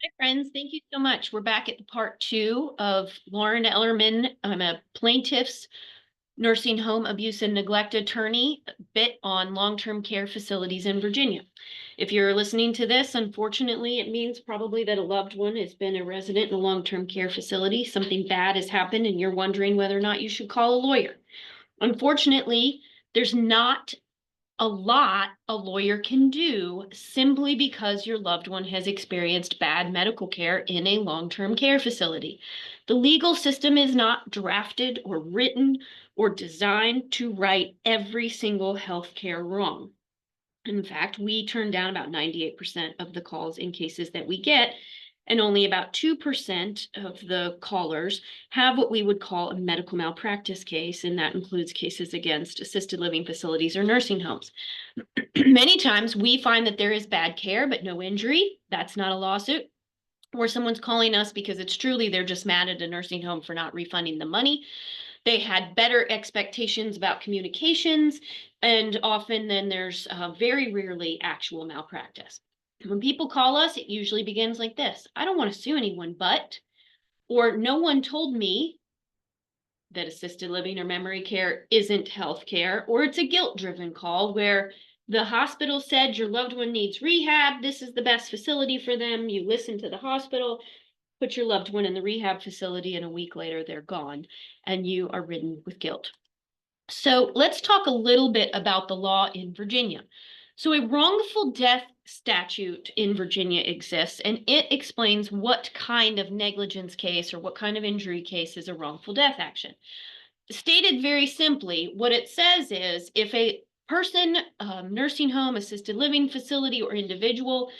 Hi, friends. Thank you so much. We're back at the part two of Lauren Ellerman. I'm a plaintiff's nursing home abuse and neglect attorney, bit on long-term care facilities in Virginia. If you're listening to this, unfortunately, it means probably that a loved one has been a resident in a long-term care facility. Something bad has happened, and you're wondering whether or not you should call a lawyer. Unfortunately, there's not a lot a lawyer can do simply because your loved one has experienced bad medical care in a long-term care facility. The legal system is not drafted or written or designed to right every single healthcare wrong. In fact, we turn down about 98% of the calls in cases that we get, and only about 2% of the callers have what we would call a medical malpractice case, and that includes cases against assisted living facilities or nursing homes. Many times we find that there is bad care, but no injury. That's not a lawsuit. Or someone's calling us because it's truly they're just mad at a nursing home for not refunding the money. They had better expectations about communications, and often then there's very rarely actual malpractice. When people call us, it usually begins like this: I don't want to sue anyone, but, or no one told me that assisted living or memory care isn't health care, or it's a guilt-driven call where the hospital said your loved one needs rehab. This is the best facility for them. You listen to the hospital, put your loved one in the rehab facility, and a week later they're gone and you are ridden with guilt. So let's talk a little bit about the law in Virginia. So a wrongful death statute in Virginia exists, and it explains what kind of negligence case or what kind of injury case is a wrongful death action. Stated very simply, what it says is if a person, nursing home, assisted living facility, or individual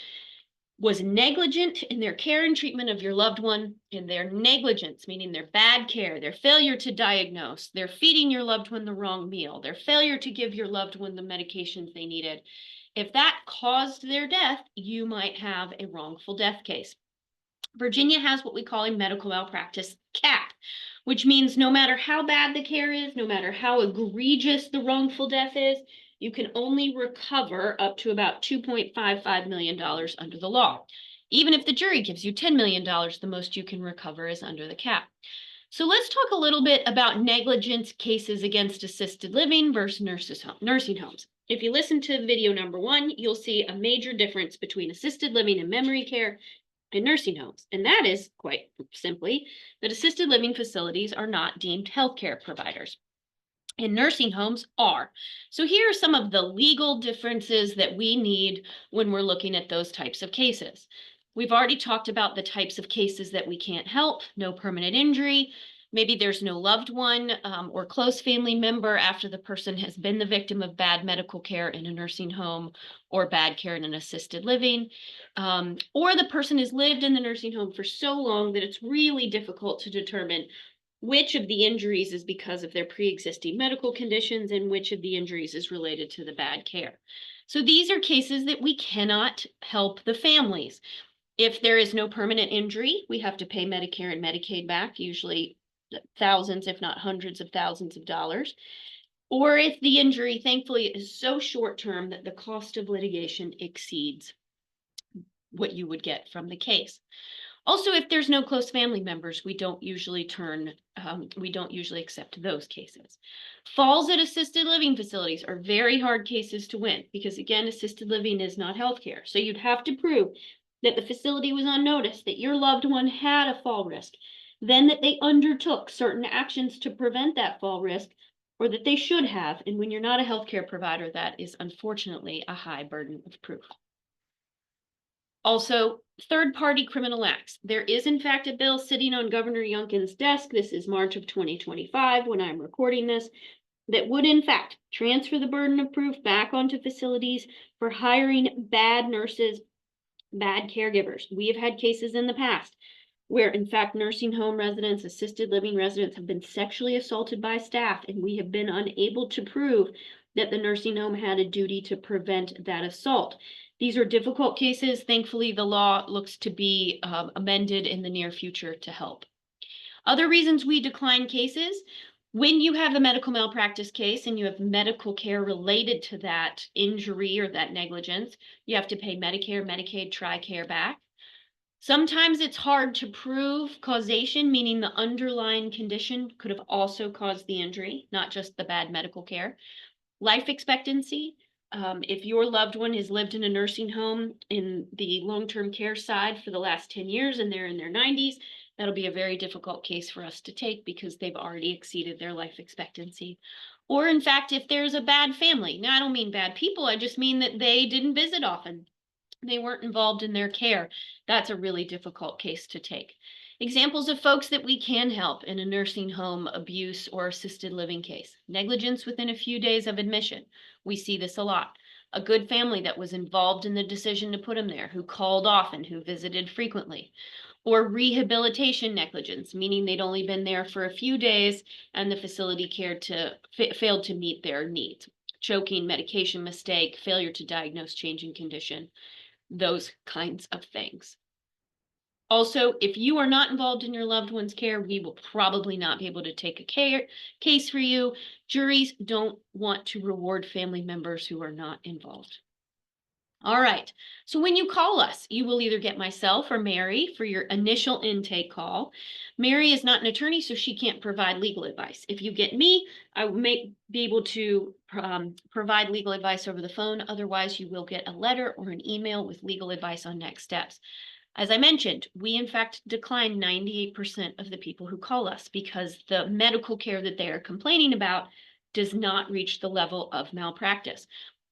was negligent in their care and treatment of your loved one, in their negligence, meaning their bad care, their failure to diagnose, their feeding your loved one the wrong meal, their failure to give your loved one the medications they needed, if that caused their death, you might have a wrongful death case. Virginia has what we call a medical malpractice cap, which means no matter how bad the care is, no matter how egregious the wrongful death is, you can only recover up to about $2.55 million under the law. Even if the jury gives you $10 million, the most you can recover is under the cap. So let's talk a little bit about negligence cases against assisted living versus nursing homes. If you listen to video number 1, you'll see a major difference between assisted living and memory care in nursing homes. And that is quite simply that assisted living facilities are not deemed healthcare providers. And nursing homes are. So here are some of the legal differences that we need when we're looking at those types of cases. We've already talked about the types of cases that we can't help: no permanent injury. Maybe there's no loved one or close family member after the person has been the victim of bad medical care in a nursing home or bad care in an assisted living. Or the person has lived in the nursing home for so long that it's really difficult to determine which of the injuries is because of their pre-existing medical conditions and which of the injuries is related to the bad care. So these are cases that we cannot help the families. If there is no permanent injury, we have to pay Medicare and Medicaid back, usually thousands, if not hundreds of thousands of dollars. Or if the injury, thankfully, is so short-term that the cost of litigation exceeds what you would get from the case. Also, if there's no close family members, we don't usually accept those cases. Falls at assisted living facilities are very hard cases to win because, again, assisted living is not healthcare. So you'd have to prove that the facility was on notice, that your loved one had a fall risk, then that they undertook certain actions to prevent that fall risk, or that they should have. And when you're not a healthcare provider, that is unfortunately a high burden of proof. Also, third-party criminal acts. There is, in fact, a bill sitting on Governor Youngkin's desk. This is March of 2025 when I'm recording this, that would, in fact, transfer the burden of proof back onto facilities for hiring bad nurses, bad caregivers. We have had cases in the past where, in fact, nursing home residents, assisted living residents have been sexually assaulted by staff, and we have been unable to prove that the nursing home had a duty to prevent that assault. These are difficult cases. Thankfully, the law looks to be amended in the near future to help. Other reasons we decline cases: when you have a medical malpractice case and you have medical care related to that injury or that negligence, you have to pay Medicare, Medicaid, TRICARE back. Sometimes it's hard to prove causation, meaning the underlying condition could have also caused the injury, not just the bad medical care. Life expectancy. If your loved one has lived in a nursing home in the long-term care side for the last 10 years and they're in their 90s, that'll be a very difficult case for us to take because they've already exceeded their life expectancy. Or in fact, if there's a bad family. Now, I don't mean bad people, I just mean that they didn't visit often. They weren't involved in their care. That's a really difficult case to take. Examples of folks that we can help in a nursing home abuse or assisted living case. Negligence within a few days of admission. We see this a lot. A good family that was involved in the decision to put them there, who called often, who visited frequently. Or rehabilitation negligence, meaning they'd only been there for a few days and the facility failed to meet their needs. Choking, medication mistake, failure to diagnose change in condition, those kinds of things. Also, if you are not involved in your loved one's care, we will probably not be able to take a case for you. Juries don't want to reward family members who are not involved. All right. So when you call us, you will either get myself or Mary for your initial intake call. Mary is not an attorney, so she can't provide legal advice. If you get me, I may be able to provide legal advice over the phone. Otherwise, you will get a letter or an email with legal advice on next steps. As I mentioned, we in fact decline 98% of the people who call us because the medical care that they are complaining about does not reach the level of malpractice.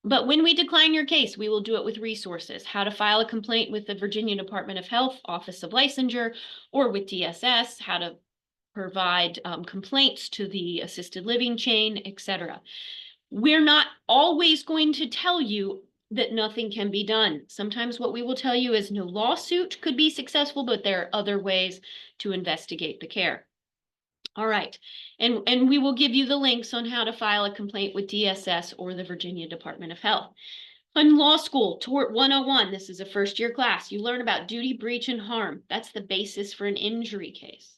But when we decline your case, we will do it with resources, how to file a complaint with the Virginia Department of Health Office of Licensure or with DSS, how to provide complaints to the assisted living chain, etc. We're not always going to tell you that nothing can be done. Sometimes what we will tell you is no lawsuit could be successful, but there are other ways to investigate the care. All right, and we will give you the links on how to file a complaint with DSS or the Virginia Department of Health. In law school, Tort 101, this is a first-year class. You learn about duty, breach, and harm. That's the basis for an injury case.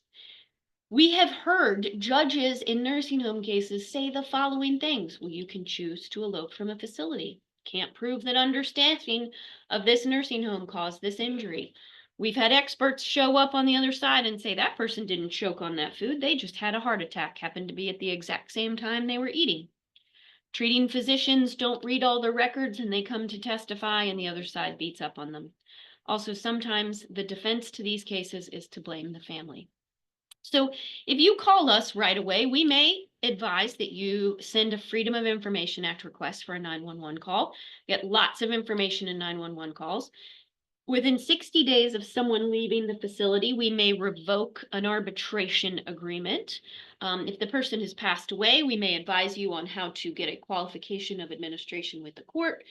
We have heard judges in nursing home cases say the following things. Well, you can choose to elope from a facility. Can't prove that understaffing of this nursing home caused this injury. We've had experts show up on the other side and say that person didn't choke on that food. They just had a heart attack, happened to be at the exact same time they were eating. Treating physicians don't read all the records and they come to testify and the other side beats up on them. Also, sometimes the defense to these cases is to blame the family. So if you call us right away, we may advise that you send a Freedom of Information Act request for a 911 call. Get lots of information in 911 calls. Within 60 days of someone leaving the facility, we may revoke an arbitration agreement. If the person has passed away, we may advise you on how to get a qualification of administration with the court.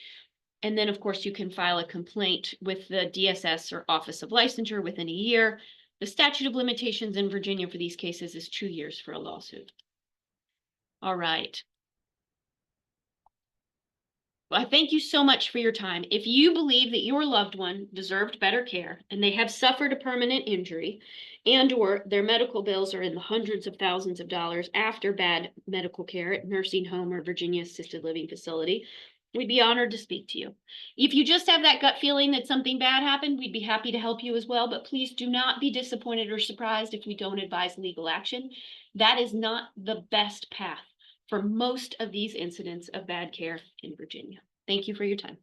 And then, of course, you can file a complaint with the DSS or Office of Licensure within a year. The statute of limitations in Virginia for these cases is 2 years for a lawsuit. All right. Well, I thank you so much for your time. If you believe that your loved one deserved better care and they have suffered a permanent injury and or their medical bills are in the hundreds of thousands of dollars after bad medical care at nursing home or Virginia assisted living facility, we'd be honored to speak to you. If you just have that gut feeling that something bad happened, we'd be happy to help you as well, but please do not be disappointed or surprised if we don't advise legal action. That is not the best path for most of these incidents of bad care in Virginia. Thank you for your time.